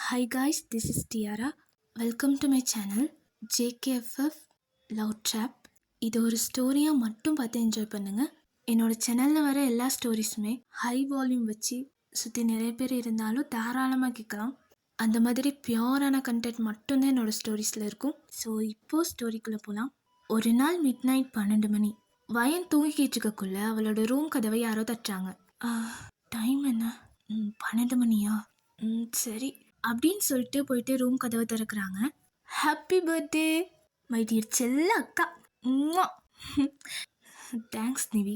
Hi guys, this is Tiara. Welcome to my channel JKFF Love Trap. இது ஒரு ஸ்டோரியாக மட்டும் பார்த்து என்ஜாய் பண்ணுங்கள். என்னோடய சேனலில் வர எல்லா ஸ்டோரிஸுமே ஹை வால்யூம் வச்சு சுற்றி நிறைய பேர் இருந்தாலும் தாராளமாக கேட்கலாம். அந்த மாதிரி பியோரான கண்டென்ட் மட்டும்தான் என்னோடய ஸ்டோரிஸில் இருக்கும். ஸோ இப்போது ஸ்டோரிக்குள்ளே போகலாம். ஒரு நாள் மிட் நைட் 12 மணி. வயன் தூங்கிக்கிட்டு இருக்கக்குள்ள அவளோட ரூம் கதவை யாரோ தட்டுறாங்க. டைம் என்ன? 12 மணியா? சரி அப்படின்னு சொல்லிட்டு போயிட்டு ரூம் கதவை திறக்கிறாங்க. ஹாப்பி பர்த்டே மை டியர் செல்ல அக்கா. தேங்க்ஸ் நிவி.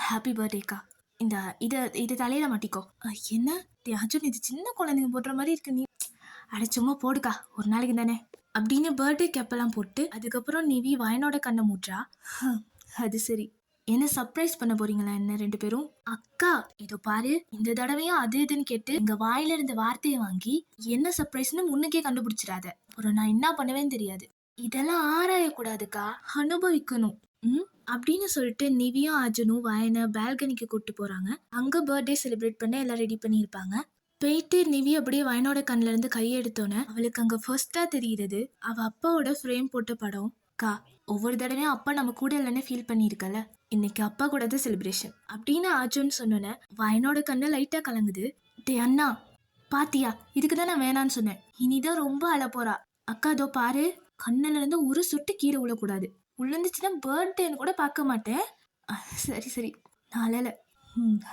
ஹாப்பி பர்த்டேக்கா. இந்த இதை தலையில் மாட்டிக்கோ. என்ன அர்ஜுன், இது சின்ன குழந்தைங்க போடுற மாதிரி இருக்கு. நீ அடைச்சுமா போடுக்கா, ஒரு நாளைக்கு தானே அப்படின்னு பர்த்டே கேப்பெல்லாம் போட்டு அதுக்கப்புறம் நிவி வயனோட கண்ணை மூட்டுறா. அது சரி, என்ன சர்ப்ரைஸ் பண்ண போறீங்களா என்ன ரெண்டு பேரும்? அக்கா இதோ பாரு, இந்த தடவையும் அது இதுன்னு கேட்டு எங்க வாயில இருந்த வார்த்தையை வாங்கி என்ன சர்ப்ரைஸ்னு முன்னுக்கே கண்டுபிடிச்சிடாத. அப்புறம் நான் என்ன பண்ணுவேன்னு தெரியாது. இதெல்லாம் ஆராயக்கூடாதுக்கா, அனுபவிக்கணும் அப்படின்னு சொல்லிட்டு நிவியும் அர்ஜுனும் வயனை பால்கனிக்கு கூப்பிட்டு போறாங்க. அங்க பர்த்டே செலிப்ரேட் பண்ண எல்லாம் ரெடி பண்ணியிருப்பாங்க. போயிட்டு நிவி அப்படியே வயனோட கண்ணுல இருந்து கையை எடுத்தோன்னே அவளுக்கு அங்க ஃபர்ஸ்டா தெரியுறது அவ அப்பாவோட ஃப்ரேம் போட்ட படம். அக்கா, ஒவ்வொரு தடவையும் அப்பா நம்ம கூட இல்லைன்னு ஃபீல் பண்ணியிருக்கல, இன்னைக்கு அப்பா கூட தான் செலிப்ரேஷன் அப்படின்னு அர்ஜுன் சொன்னோன்னே வயனோட கண்ணு லைட்டா கலங்குது. டே அண்ணா பாத்தியா, இதுக்கு தான் நான் வேணான்னு சொன்னேன். இனிதான் ரொம்ப அழ போறா. அக்கா அதோ பாரு, கண்ணுல இருந்து ஒரு சொட்டு கீரை விழக்கூடாது. உள்ளந்துச்சுன்னா பர்த்டேன்னு கூட பார்க்க மாட்டேன். சரி சரி நாளல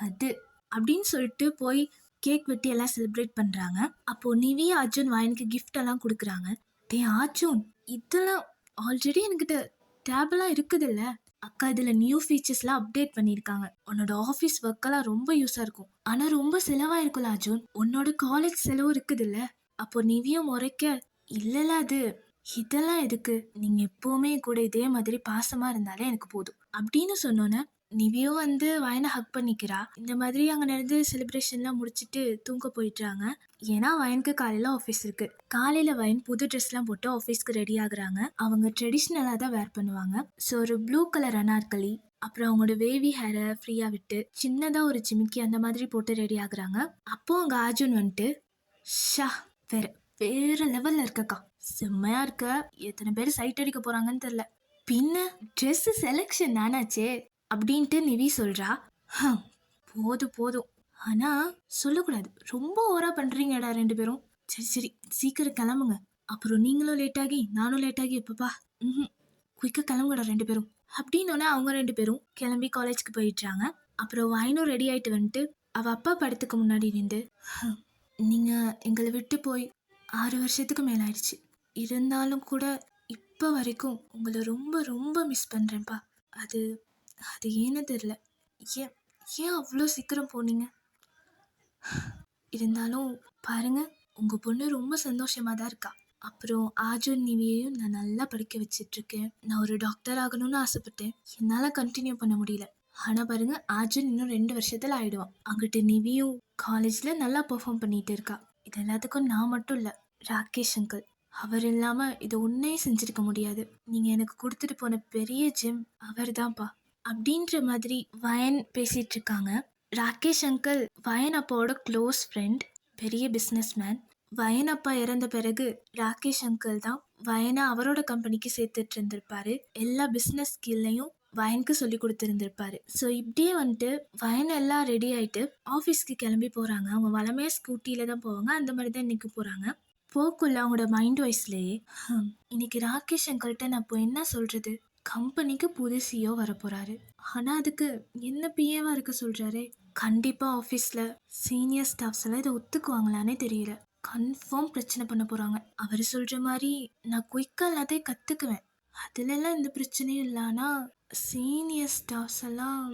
அது அப்படின்னு சொல்லிட்டு போய் கேக் வெட்டி எல்லாம் செலிப்ரேட் பண்றாங்க. அப்போ நிவி அர்ஜுன் வயனுக்கு கிஃப்ட் எல்லாம் கொடுக்குறாங்க. டே அர்ஜுன், இதெல்லாம் ஆல்ரெடி என்கிட்ட டேப்லாம் இருக்குதுல்ல. அக்கா இதுல நியூ ஃபீச்சர்ஸ்லாம் அப்டேட் பண்ணியிருக்காங்க. உன்னோட ஆஃபீஸ் ஒர்க்கெல்லாம் ரொம்ப யூஸா இருக்கும். ஆனா ரொம்ப செலவா இருக்குல்ல அர்ஜுன், உன்னோட காலேஜ் செலவு இருக்குதுல்ல. அப்போ நிவியும் முறைக்க, இல்லல அது இதெல்லாம் எதுக்கு, நீங்க எப்பவுமே கூட இதே மாதிரி பாசமா இருந்தாலே எனக்கு போதும் அப்படின்னு சொன்னோன்னே நிவியும் வந்து வயனை ஹக் பண்ணிக்கிறா. இந்த மாதிரி அங்க நடந்து செலிப்ரேஷன்லாம் முடிச்சுட்டு தூங்க போயிட்டாங்க. ஏன்னா வயனுக்கு காலையில ஆஃபீஸ் இருக்கு. காலையில வயன் புது ட்ரெஸ்லாம் போட்டு ஆஃபீஸ்க்கு ரெடி ஆகுறாங்க. அவங்க ட்ரெடிஷ்னலா தான் வேர் பண்ணுவாங்க. ஸோ ஒரு ப்ளூ கலர் அனார்கலி, அப்புறம் அவங்களோட வேவி ஹேரை ஃப்ரீயா விட்டு சின்னதா ஒரு ஜிமிக்கி அந்த மாதிரி போட்டு ரெடி ஆகுறாங்க. அப்போ அங்க அர்ஜுன் வந்துட்டு, ஷா வேற லெவல்ல இருக்கக்கா, செம்மையா இருக்க, எத்தனை பேர் சைட் அடிக்க போறாங்கன்னு தெரியல, பின்ன ட்ரெஸ் செலெக்ஷன் தானாச்சே அப்படின்ட்டு நிவி சொல்றா. போதும் ஆனா சொல்லக்கூடாது, ரொம்ப ஓவரா பண்றீங்கடா ரெண்டு பேரும். சரி சரி சீக்கிரம் கிளம்புங்க, அப்புறம் நீங்களும் லேட் ஆகி நானும் லேட் ஆகி எப்பப்பா. குயிக்கா கிளம்புங்கடா ரெண்டு பேரும் அப்படின்னு அவங்க ரெண்டு பேரும் கிளம்பி காலேஜ்க்கு போயிடுறாங்க. அப்புறம் வயனும் ரெடி ஆயிட்டு வந்துட்டு அவ அப்பா படத்துக்கு முன்னாடி நின்று, நீங்க எங்களை விட்டு போய் 6 வருஷத்துக்கு மேலாயிடுச்சு, இருந்தாலும் கூட இப்போ வரைக்கும் உங்களை ரொம்ப ரொம்ப மிஸ் பண்ணுறேன்ப்பா. அது ஏன்னு தெரில, ஏன் அவ்வளோ சீக்கிரம் போனீங்க? இருந்தாலும் பாருங்க, உங்கள் பொண்ணு ரொம்ப சந்தோஷமாக தான் இருக்கா. அப்புறம் அர்ஜுன் நிவியையும் நான் நல்லா படிக்க வச்சிட்ருக்கேன். நான் ஒரு டாக்டர் ஆகணும்னு ஆசைப்பட்டேன், என்னால் கண்டினியூ பண்ண முடியல. ஆனால் பாருங்க, அர்ஜுன் இன்னும் 2 வருஷத்தில் ஆயிடுவான். அங்கிட்டு நிவியும் காலேஜில் நல்லா பெர்ஃபார்ம் பண்ணிட்டு இருக்கா. இது எல்லாத்துக்கும் நான் மட்டும் இல்லை, ராகேஷ் அங்கிள், அவர் இல்லாமல் இதை ஒன்றே செஞ்சுருக்க முடியாது. நீங்கள் எனக்கு கொடுத்துட்டு போன பெரிய ஜெம் அவர் தான்ப்பா அப்படின்ற மாதிரி வயன் பேசிட்டு இருக்காங்க. ராகேஷ் அங்கிள் வயன் அப்பாவோட க்ளோஸ் ஃப்ரெண்ட், பெரிய பிஸ்னஸ் மேன். வயன் அப்பா இறந்த பிறகு ராகேஷ் அங்கிள் தான் வயனை அவரோட கம்பெனிக்கு சேர்த்துட்டு இருந்திருப்பாரு. எல்லா பிஸ்னஸ் ஸ்கில்லையும் வயனுக்கு சொல்லி கொடுத்துருந்துருப்பாரு. ஸோ இப்படியே வந்துட்டு வயன் எல்லாம் ரெடி ஆகிட்டு ஆஃபீஸ்க்கு கிளம்பி போகிறாங்க. அவங்க வளமையாக ஸ்கூட்டியில் தான் போவாங்க, அந்த மாதிரி தான் இன்றைக்கி போகிறாங்க. போக்குள்ள அவங்களோட மைண்ட் வாய்ஸ்லேயே, இன்னைக்கு ராகேஷ் அங்கிள்கிட்ட நான் இப்போ என்ன சொல்கிறது, கம்பெனிக்கு புது சிஓ வரப்போகிறாரு, ஆனால் அதுக்கு என்ன பிஏவாக இருக்க சொல்கிறாரே, கண்டிப்பாக ஆஃபீஸில் சீனியர் ஸ்டாஃப்ஸ் எல்லாம் இதை ஒத்துக்குவாங்களானே தெரியல, கன்ஃபார்ம் பிரச்சனை பண்ண போகிறாங்க. அவர் சொல்கிற மாதிரி நான் குயிக்காக எல்லாத்தையும் கற்றுக்குவேன், அதுலெல்லாம் எந்த பிரச்சனையும் இல்லை. ஆனால் சீனியர் ஸ்டாஃப்ஸ் எல்லாம்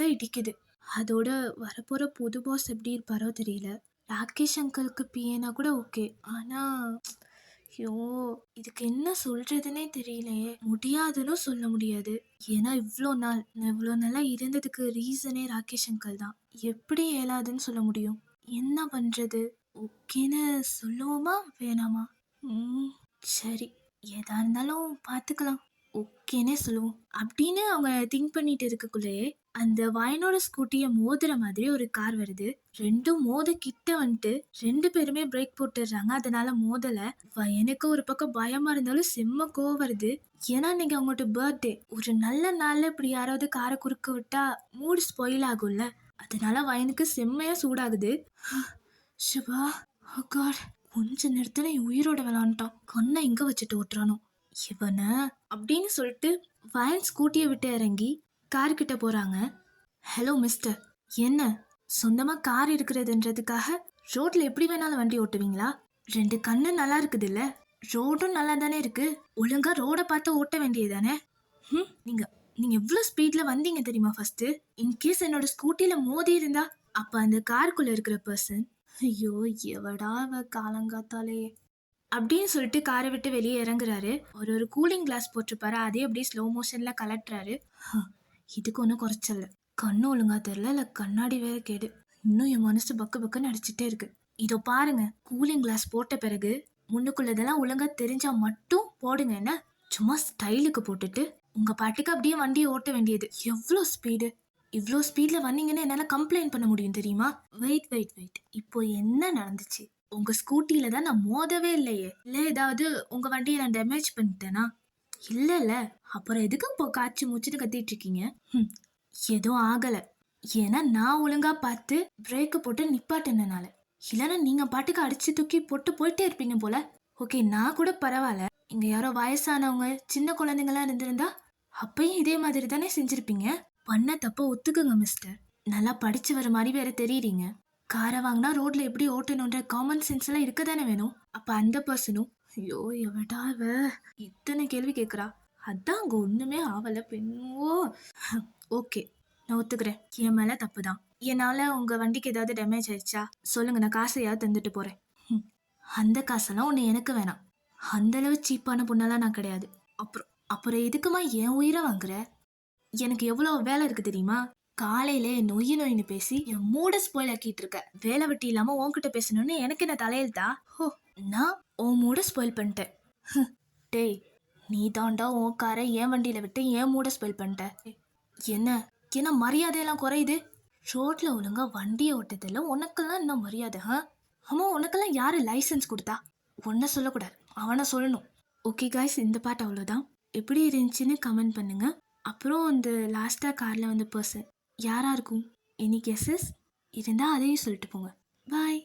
தான் இடிக்குது. அதோட வரப்போகிற புது பாஸ் எப்படி இருப்பாரோ தெரியல. ராகேஷ் அங்கிளுக்கு பிஏனா கூட ஓகே, ஆனால் ஐயோ இதுக்கு என்ன சொல்கிறதுனே தெரியலையே. முடியாதுன்னு சொல்ல முடியாது, ஏன்னா இவ்வளோ நாளாக இருந்ததுக்கு ரீசனே ராகேஷ் அங்கிள் தான். எப்படி இயலாதுன்னு சொல்ல முடியும்? என்ன பண்ணுறது? ஓகேன்னு சொல்லுவோமா வேணாமா? சரி, எதா இருந்தாலும் பார்த்துக்கலாம். ஓகேனே சொல்லுவோம் அப்படின்னு அவங்க திங்க் பண்ணிட்டு இருக்கக்குள்ளேயே அந்த வயனோட ஸ்கூட்டியை மோதுற மாதிரி ஒரு கார் வருது. ரெண்டும் மோத கிட்ட வந்துட்டு ரெண்டு பேருமே பிரேக் போட்டுடுறாங்க. அதனால மோதல. வயனுக்கு ஒரு பக்கம் பயமா இருந்தாலும் செம்ம கோவம் வருது. ஏன்னா இன்னைக்கு அவங்கள்ட்ட பர்த்டே. ஒரு நல்ல நாள்ல இப்படி யாராவது காரை குறுக்க விட்டா மூடு ஸ்பாயில் ஆகும்ல. அதனால வயனுக்கு செம்மையா சூடாகுது. ஷபா, ஓ காட், கொஞ்ச நேரத்துல என் உயிரோட விளாண்டுட்டான். கண்ணை எங்க வச்சுட்டு ஓட்டுறானோ இவன அப்படின்னு சொல்லிட்டு வயன் ஸ்கூட்டியை விட்டு இறங்கி கார் கிட்ட போறாங்க. ஹலோ மிஸ்டர், என்ன சொந்தமா கார் இருக்கிறதுன்றதுக்காக ரோட்ல எப்படி வேணாலும் வண்டி ஓட்டுவீங்களா? ரெண்டு கண்ணு நல்லா இருக்குது இல்ல, ரோடும் நல்லா தானே இருக்கு. ஒழுங்கா ரோட பார்த்து ஓட்ட வேண்டியதானே? நீங்க நீங்க எவ்வளவு ஸ்பீட்ல வந்தீங்க தெரியுமா? ஃபர்ஸ்ட் இன்கேஸ் என்னோட ஸ்கூட்டில மோதி இருந்தா அப்ப அந்த காருக்குள்ள இருக்கிற பர்சன், ஐயோ எவடா அவ காலங்காத்தாலே அப்படின்னு சொல்லிட்டு காரை விட்டு வெளியே இறங்குறாரு. ஒரு கூலிங் கிளாஸ் போட்டிருப்பாரு, அதே அப்படியே ஸ்லோ மோஷன்ல கலட்டுறாரு. இதுக்கு ஒன்றும் குறைச்சல. கண்ணு ஒழுங்கா தெரியல, இல்ல கண்ணாடி வேற கேடு. இன்னும் என் மனசு பக்கு பக்குன்னு அடிச்சுட்டே இருக்கு. இதோ பாருங்க, கூலிங் கிளாஸ் போட்ட பிறகு முன்னுக்குள்ளதெல்லாம் ஒழுங்கா தெரிஞ்சா மட்டும் போடுங்க. என்ன சும்மா ஸ்டைலுக்கு போட்டுட்டு உங்க பாட்டுக்கு அப்படியே வண்டியை ஓட்ட வேண்டியது. எவ்வளோ ஸ்பீடு! இவ்வளோ ஸ்பீட்ல வந்தீங்கன்னு என்னால கம்ப்ளைண்ட் பண்ண முடியும் தெரியுமா? வெயிட் வெயிட் வெயிட், இப்போ என்ன நடந்துச்சு? உங்க ஸ்கூட்டில தான் நான் மோதவே இல்லையே. இல்ல ஏதாவது உங்க வண்டியை நான் டேமேஜ் பண்ணிட்டேனா? இல்ல. அப்புறம் எதுக்கு இப்போ காய்ச்சி மூச்சுட்டு கத்திட்டு இருக்கீங்க? எதுவும் ஆகல. ஏன்னா நான் ஒழுங்கா பார்த்து பிரேக்கு போட்டு நிப்பாட்டினால. இல்லைன்னா நீங்க பாட்டுக்கு அடிச்சு தூக்கி போட்டு போயிட்டே இருப்பீங்க போல. ஓகே, நான் கூட பரவாயில்ல. இங்க யாரோ வயசானவங்க சின்ன குழந்தைங்களாம் இருந்திருந்தா அப்பயும் இதே மாதிரி தானே செஞ்சிருப்பீங்க. பண்ண தப்ப ஒத்துக்குங்க மிஸ்டர். நல்லா படிச்சு வர மாதிரி வேற தெரியுறீங்க. காரை வாங்கினா ரோட்ல எப்படி ஓட்டணுன்ற காமன் சென்ஸ் எல்லாம் இருக்க தானே வேணும். அப்ப அந்த பர்சனும், ஐயோ எவடா இவ இத்தனை கேள்வி கேட்குறா, அதான் அங்க ஒண்ணுமே ஆவல பெண்ணோ. ஓகே, நான் ஒத்துக்கிறேன், என் மேல தப்பு தான். என்னால உங்க வண்டிக்கு ஏதாவது டேமேஜ் ஆயிடுச்சா சொல்லுங்க, நான் காசையாவது தந்துட்டு போறேன். அந்த காசெல்லாம் ஒண்ணு எனக்கு வேணாம். அந்த அளவு சீப்பான பொண்ணெல்லாம் நான் கிடையாது. அப்புறம் அப்புறம் எதுக்குமா என் உயிரை வாங்குற? எனக்கு எவ்வளவு வேலை இருக்கு தெரியுமா? காலையில நொய்னு பேசி என் மூட ஸ்பாயில் ஆக்கிட்டு இருக்க. வேலை வெட்டி இல்லாம உன்கிட்ட பேசணும்னு எனக்கு என்ன தலையெழுத்தா? ஹோ, நான் உன் மூட ஸ்பாயில் பண்ணிட்டேன். டேய், நீ தாண்டா உன் காரை என் வண்டியில விட்டு என் மூட ஸ்பாயில் பண்ணிட்ட. என்ன என்ன மரியாதையெல்லாம் குறையுது? ரோட்ல ஒழுங்கா வண்டியை ஓட்டதில்ல, உனக்கெல்லாம் என்ன மரியாதை? ஆமா, உனக்கெல்லாம் யாரு லைசன்ஸ் கொடுத்தா? ஒன்ன சொல்லக்கூடாது, அவனை சொல்லணும். ஓகே காய்ஸ், இந்த பாட்டு அவ்வளோதான். எப்படி இருந்துச்சுன்னு கமெண்ட் பண்ணுங்க. அப்புறம் அந்த லாஸ்ட்டாக காரில் வந்த பர்சன் யாராக இருக்கும்? எனி கெஸஸ் இருந்தால் அதையும் சொல்லிட்டு போங்க. பாய்.